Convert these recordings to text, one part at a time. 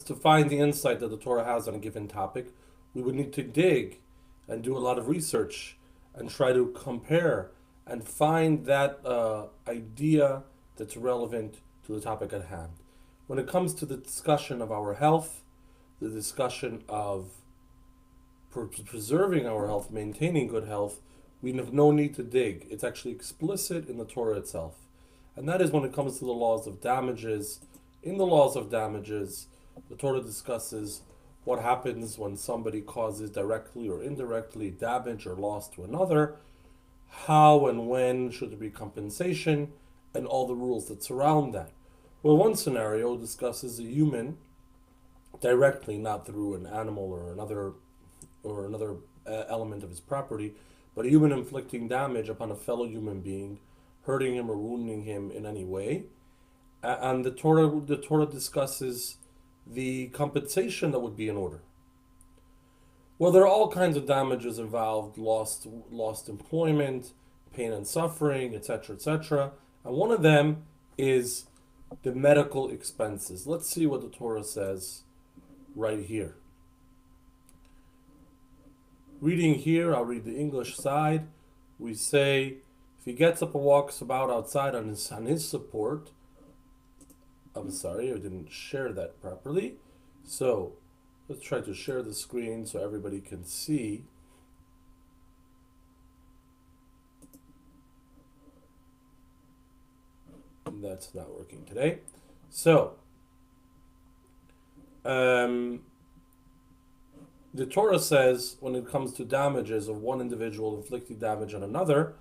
to find the insight that the Torah has on a given topic, we would need to dig and do a lot of research and try to compare and find that idea that's relevant to the topic at hand. When it comes to the discussion of our health, the discussion of preserving our health, maintaining good health, we have no need to dig. It's actually explicit in the Torah itself. And that is when it comes to the laws of damages. In the laws of damages, the Torah discusses what happens when somebody causes directly or indirectly damage or loss to another, how and when should there be compensation, and all the rules that surround that. Well, one scenario discusses a human directly, not through an animal or another element of his property, but a human inflicting damage upon a fellow human being, hurting him or wounding him in any way. And the Torah discusses the compensation that would be in order. Well, there are all kinds of damages involved: lost employment, pain and suffering, etc., etc. And one of them is the medical expenses. Let's see what the Torah says right here. Reading here, I'll read the English side. We say, if he gets up and walks about outside on his support, I'm sorry, I didn't share that properly. So let's try to share the screen so everybody can see. That's not working today. So, the Torah says when it comes to damages of one individual inflicting damage on another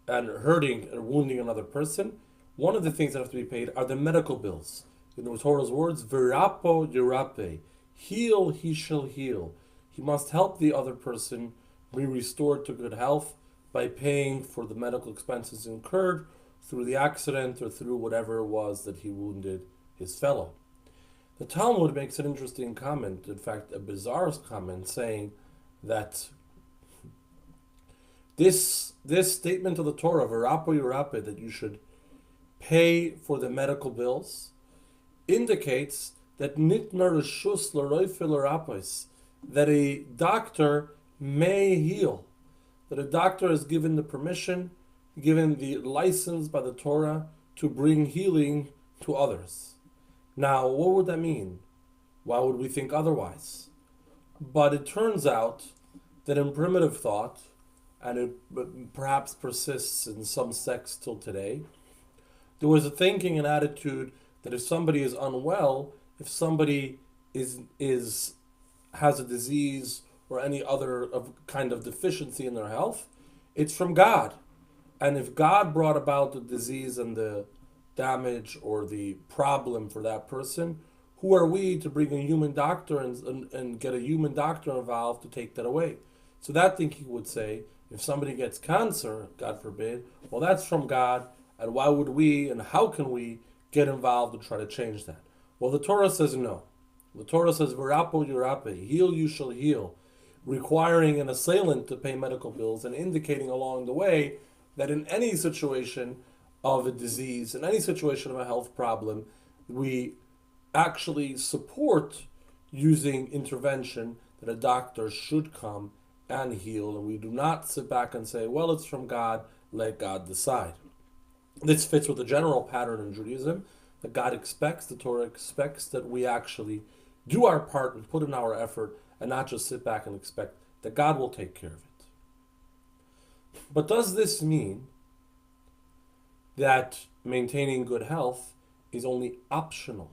and hurting or wounding another person, one of the things that have to be paid are the medical bills. In the Torah's words, v'rapo yirape, heal, he shall heal. He must help the other person be restored to good health by paying for the medical expenses incurred through the accident or through whatever it was that he wounded his fellow. The Talmud makes an interesting comment, in fact, a bizarre comment, saying that this statement of the Torah, v'rapo yirape, that you should pay for the medical bills, indicates that nitner reshus l'roife l'rapos, that a doctor may heal, that a doctor is given the permission, given the license by the Torah to bring healing to others. Now, what would that mean? Why would we think otherwise? But it turns out that in primitive thought, and it perhaps persists in some sects till today, there was a thinking and attitude that if somebody is unwell, if somebody has a disease or any other kind of deficiency in their health, it's from God. And if God brought about the disease and the damage or the problem for that person, who are we to bring a human doctor and get a human doctor involved to take that away? So that thinking would say, if somebody gets cancer, God forbid, well, that's from God, and why would we and how can we get involved and try to change that? Well, the Torah says no. The Torah says, v'rapo yirape, heal, you shall heal, requiring an assailant to pay medical bills and indicating along the way that in any situation of a disease, in any situation of a health problem, we actually support using intervention, that a doctor should come and heal, and we do not sit back and say, well, it's from God, let God decide. This fits with the general pattern in Judaism that God expects, the Torah expects, that we actually do our part and put in our effort and not just sit back and expect that God will take care of it. But does this mean that maintaining good health is only optional?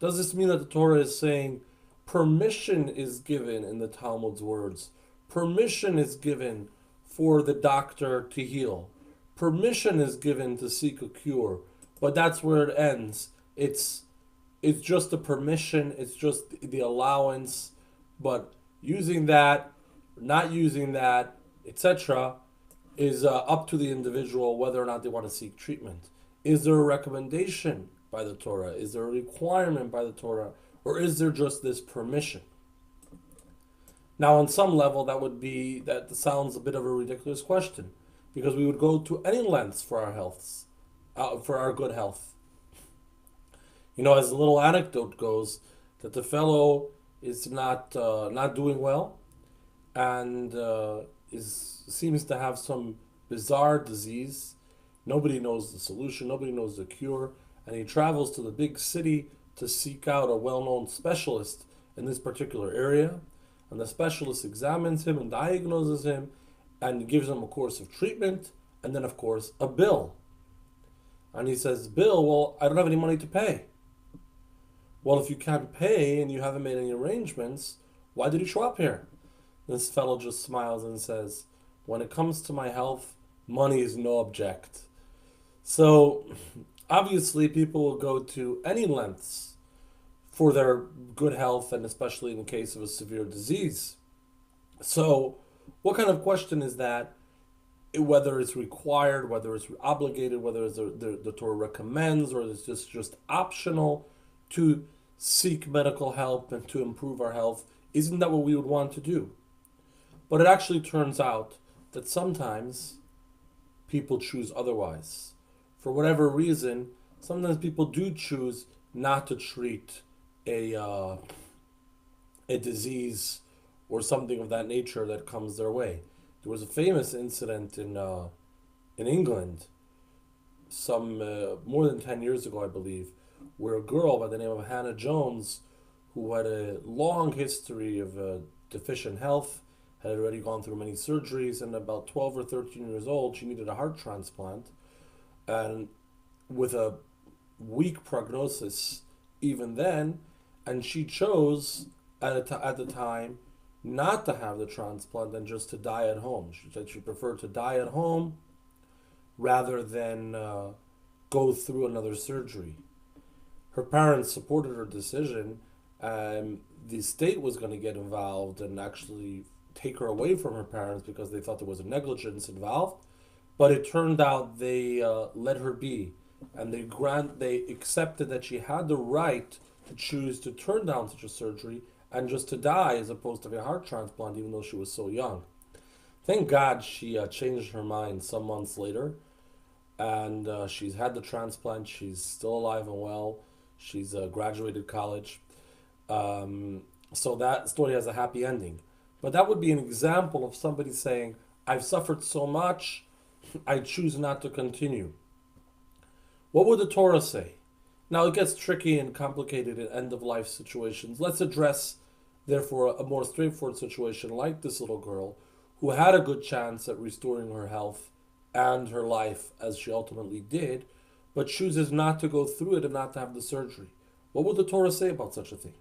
Does this mean that the Torah is saying permission is given, in the Talmud's words, permission is given for the doctor to heal, permission is given to seek a cure, but that's where it ends? It's just a permission, it's just the allowance, but using that, not using that, etc., is up to the individual whether or not they want to seek treatment. Is there a recommendation by the Torah? Is there a requirement by the Torah? Or is there just this permission? Now, on some level, that sounds a bit of a ridiculous question, because we would go to any lengths for our healths, for our good health. As the little anecdote goes, that the fellow is not doing well, and is seems to have some bizarre disease. Nobody knows the solution. Nobody knows the cure, and he travels to the big city to seek out a well-known specialist in this particular area. And the specialist examines him and diagnoses him, and gives him a course of treatment, and then of course a bill. And he says, "Bill, well, I don't have any money to pay." Well, if you can't pay and you haven't made any arrangements, why did you show up here? This fellow just smiles and says, "When it comes to my health, money is no object." So, obviously, people will go to any lengths for their good health, and especially in the case of a severe disease. So, what kind of question is that? Whether it's required, whether it's obligated, whether it's the Torah recommends, or it's just optional to seek medical help and to improve our health, isn't that what we would want to do? But it actually turns out that sometimes people choose otherwise. For whatever reason, sometimes people do choose not to treat a a disease or something of that nature that comes their way. There was a famous incident in England some more than 10 years ago, I believe, where a girl by the name of Hannah Jones, who had a long history of deficient health, had already gone through many surgeries, and about 12 or 13 years old, she needed a heart transplant, and with a weak prognosis even then, and she chose at the time not to have the transplant and just to die at home. She said she preferred to die at home rather than go through another surgery. Her parents supported her decision, and the state was going to get involved and actually take her away from her parents because they thought there was a negligence involved. But it turned out they let her be, and they accepted that she had the right to choose to turn down such a surgery and just to die as opposed to a heart transplant, even though she was so young. Thank God she changed her mind some months later, and she's had the transplant. She's still alive and well. She's graduated college. So that story has a happy ending. But that would be an example of somebody saying, "I've suffered so much, I choose not to continue." What would the Torah say? Now it gets tricky and complicated in end of life situations. Let's address, therefore, a more straightforward situation like this little girl who had a good chance at restoring her health and her life as she ultimately did, but chooses not to go through it and not to have the surgery. What would the Torah say about such a thing?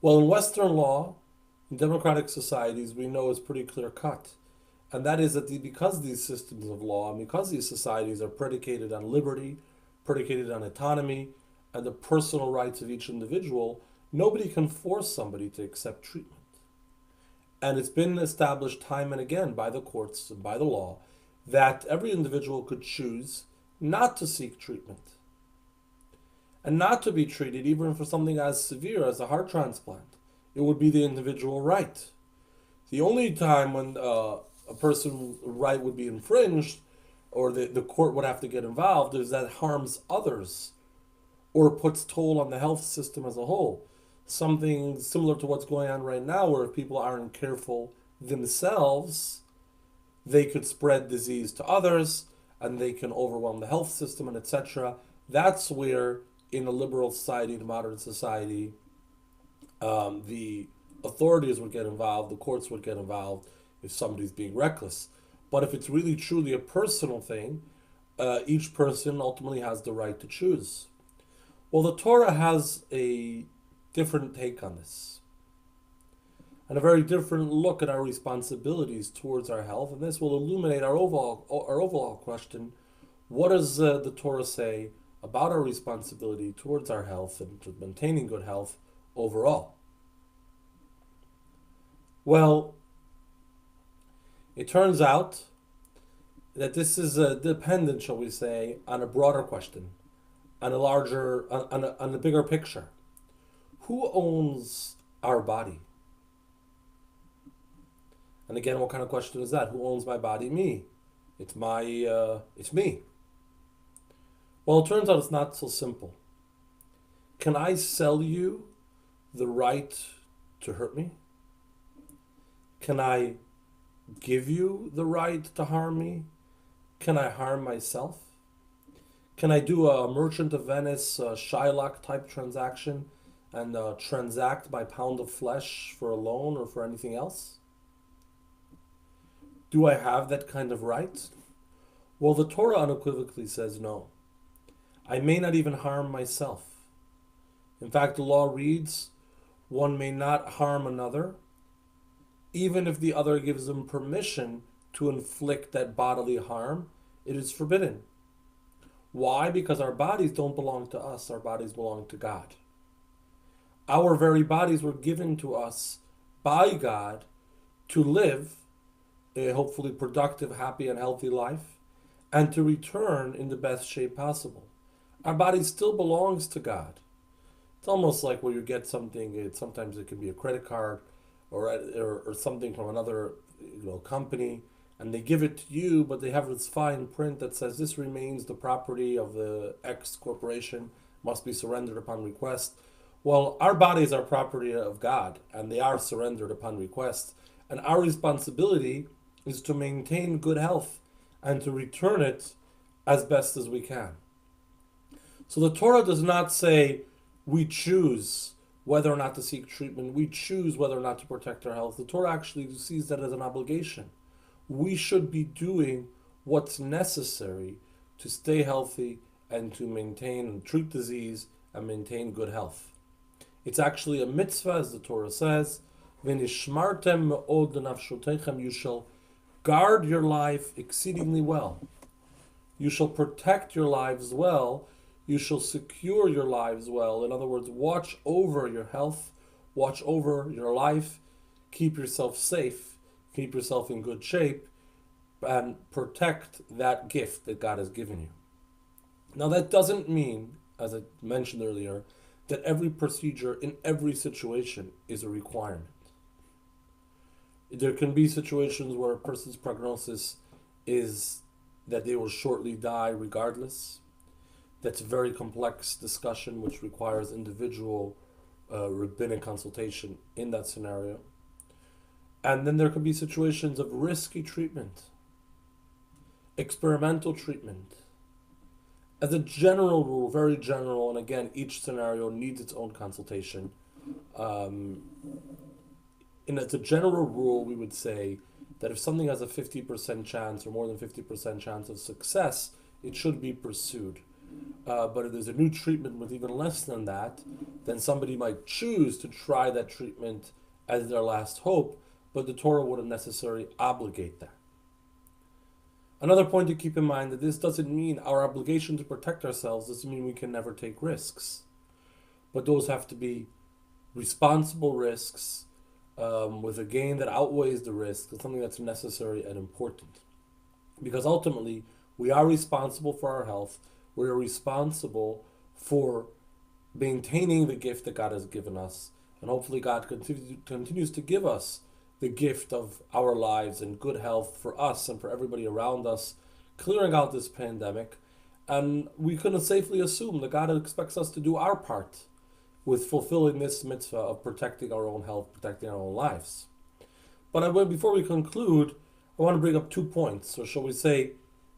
Well, in Western law, in democratic societies, we know is pretty clear cut. And that is that because these systems of law and because these societies are predicated on liberty, predicated on autonomy, and the personal rights of each individual, nobody can force somebody to accept treatment. And it's been established time and again by the courts and by the law that every individual could choose not to seek treatment and not to be treated even for something as severe as a heart transplant. It would be the individual right. The only time when a person's right would be infringed or the court would have to get involved is that harms others or puts toll on the health system as a whole. Something similar to what's going on right now, where if people aren't careful themselves, they could spread disease to others and they can overwhelm the health system and etc. That's where, in a liberal society, in a modern society, the authorities would get involved, the courts would get involved if somebody's being reckless. But if it's really truly a personal thing, each person ultimately has the right to choose. Well, the Torah has a different take on this and a very different look at our responsibilities towards our health, and this will illuminate our overall question: what does the Torah say about our responsibility towards our health and to maintaining good health overall? Well, it turns out that this is dependent, shall we say, on a broader question, on a larger, on a bigger picture. Who owns our body? And again, what kind of question is that? Who owns my body? Me. It's me. Well, it turns out it's not so simple. Can I sell you the right to hurt me? Can I give you the right to harm me? Can I harm myself? Can I do a Merchant of Venice Shylock type transaction and transact my pound of flesh for a loan or for anything else? Do I have that kind of right? Well, the Torah unequivocally says no. I may not even harm myself. In fact, the law reads, one may not harm another, even if the other gives them permission to inflict that bodily harm. It is forbidden. Why? Because our bodies don't belong to us, our bodies belong to God. Our very bodies were given to us by God to live a hopefully productive, happy, and healthy life, and to return in the best shape possible. Our body still belongs to God. It's almost like where you get something. Sometimes it can be a credit card, or something from another company, and they give it to you, but they have this fine print that says this remains the property of the X corporation, must be surrendered upon request. Well, our bodies are property of God, and they are surrendered upon request. And our responsibility is to maintain good health and to return it as best as we can. So the Torah does not say we choose whether or not to seek treatment, we choose whether or not to protect our health. The Torah actually sees that as an obligation. We should be doing what's necessary to stay healthy and to maintain and treat disease and maintain good health. It's actually a mitzvah, as the Torah says, "V'nishmartem me'od lenafshotechem," you shall guard your life exceedingly well. You shall protect your lives well. You shall secure your lives well. In other words, watch over your health, watch over your life, keep yourself safe, keep yourself in good shape, and protect that gift that God has given you. Now, that doesn't mean, as I mentioned earlier, that every procedure in every situation is a requirement. There can be situations where a person's prognosis is that they will shortly die regardless. That's a very complex discussion which requires individual rabbinic consultation in that scenario. And then there can be situations of risky treatment, experimental treatment. As a general rule, very general, and again, each scenario needs its own consultation. And as a general rule, we would say that if something has a 50% chance or more than 50% chance of success, it should be pursued. But if there's a new treatment with even less than that, then somebody might choose to try that treatment as their last hope, but the Torah wouldn't necessarily obligate that. Another point to keep in mind that this doesn't mean our obligation to protect ourselves doesn't mean we can never take risks. But those have to be responsible risks with a gain that outweighs the risk. It's something that's necessary and important. Because ultimately, we are responsible for our health. We are responsible for maintaining the gift that God has given us. And hopefully God continues to give us the gift of our lives and good health for us and for everybody around us, clearing out this pandemic. And we can safely assume that God expects us to do our part with fulfilling this mitzvah of protecting our own health, protecting our own lives. But before we conclude, I want to bring up 2 points, or shall we say,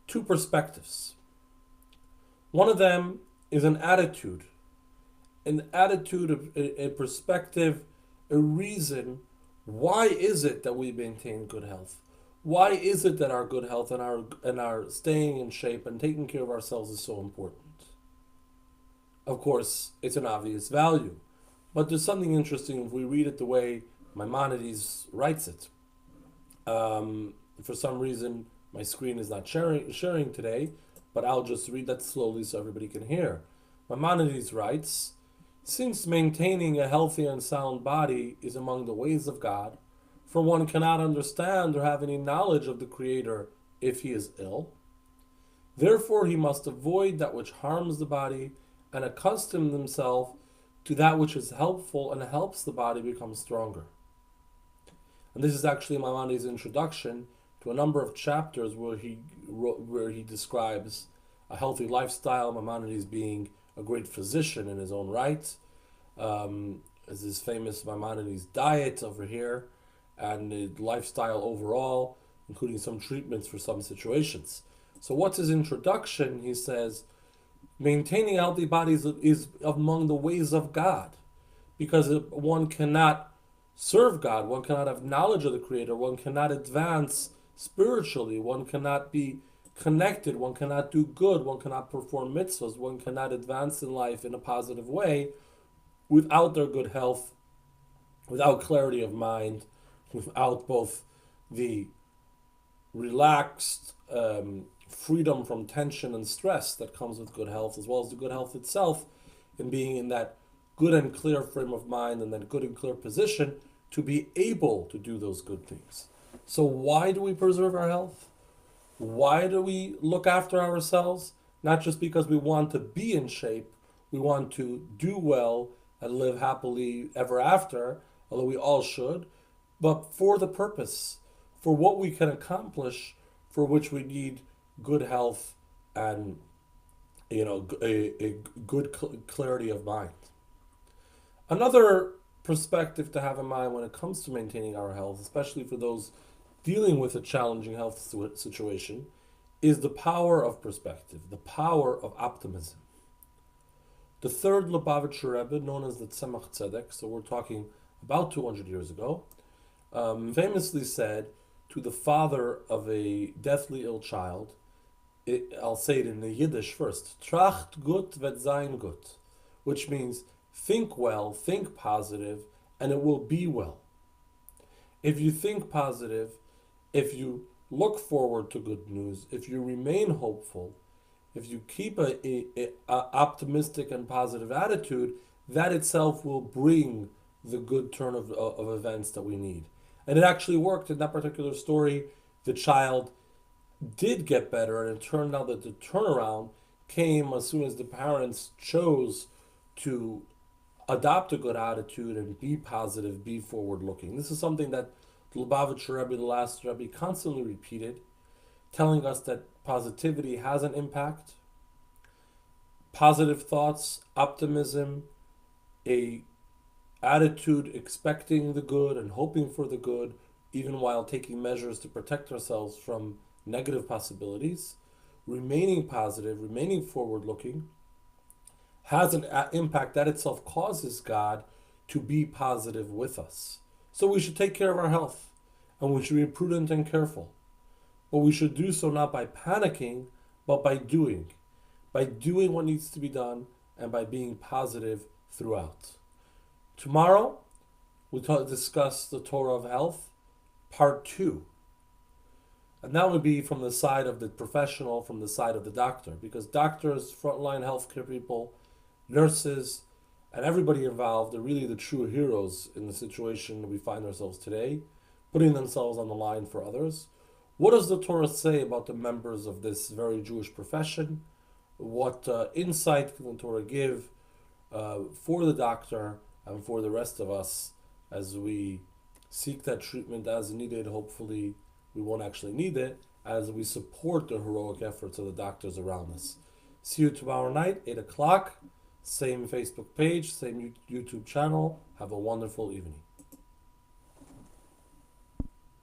2 perspectives. One of them is an attitude, a perspective, a reason. Why is it that we maintain good health? Why is it that our good health and our staying in shape and taking care of ourselves is so important? Of course, it's an obvious value, but there's something interesting if we read it the way Maimonides writes it. For some reason, my screen is not sharing today, but I'll just read that slowly so everybody can hear. Maimonides writes, "Since maintaining a healthy and sound body is among the ways of God, for one cannot understand or have any knowledge of the Creator if he is ill. Therefore he must avoid that which harms the body and accustom himself to that which is helpful and helps the body become stronger." And this is actually Maimonides' introduction to a number of chapters where he describes a healthy lifestyle. Maimonides being a great physician in his own right, as his famous Maimonides diet over here, and the lifestyle overall, including some treatments for some situations. So what's his introduction? He says, maintaining healthy bodies is among the ways of God, because one cannot serve God, one cannot have knowledge of the Creator, one cannot advance spiritually, one cannot be connected, one cannot do good, one cannot perform mitzvahs, one cannot advance in life in a positive way without their good health, without clarity of mind, without both the relaxed freedom from tension and stress that comes with good health, as well as the good health itself, in being in that good and clear frame of mind and that good and clear position to be able to do those good things. So why do we preserve our health? Why do we look after ourselves? Not just because we want to be in shape, we want to do well and live happily ever after, although we all should, but for the purpose, for what we can accomplish, for which we need good health and a good clarity of mind. Another perspective to have in mind when it comes to maintaining our health, especially for those dealing with a challenging health situation, is the power of perspective, the power of optimism. The third Lubavitcher Rebbe, known as the Tzemach Tzedek, so we're talking about 200 years ago, famously said to the father of a deathly ill child, I'll say it in the Yiddish first, Tracht gut wird sein gut, which means think well, think positive, and it will be well. If you think positive, if you look forward to good news, if you remain hopeful, if you keep a optimistic and positive attitude, that itself will bring the good turn of events that we need. And it actually worked in that particular story. The child did get better, and it turned out that the turnaround came as soon as the parents chose to adopt a good attitude and be positive, be forward-looking. This is something that the Lubavitcher Rebbe, the last Rebbe, constantly repeated, telling us that positivity has an impact. Positive thoughts, optimism, a attitude expecting the good and hoping for the good, even while taking measures to protect ourselves from negative possibilities, remaining positive, remaining forward-looking, has an impact that itself causes God to be positive with us. So we should take care of our health, and we should be prudent and careful. But we should do so not by panicking, but by doing what needs to be done, and by being positive throughout. Tomorrow, we'll discuss the Torah of Health, Part 2. And that would be from the side of the professional, from the side of the doctor, because doctors, frontline healthcare people, nurses, and everybody involved are really the true heroes in the situation we find ourselves today, putting themselves on the line for others. What does the Torah say about the members of this very Jewish profession? What insight can the Torah give for the doctor and for the rest of us as we seek that treatment as needed? Hopefully we won't actually need it, as we support the heroic efforts of the doctors around us. See you tomorrow night, 8 o'clock. Same Facebook page, same YouTube channel. Have a wonderful evening.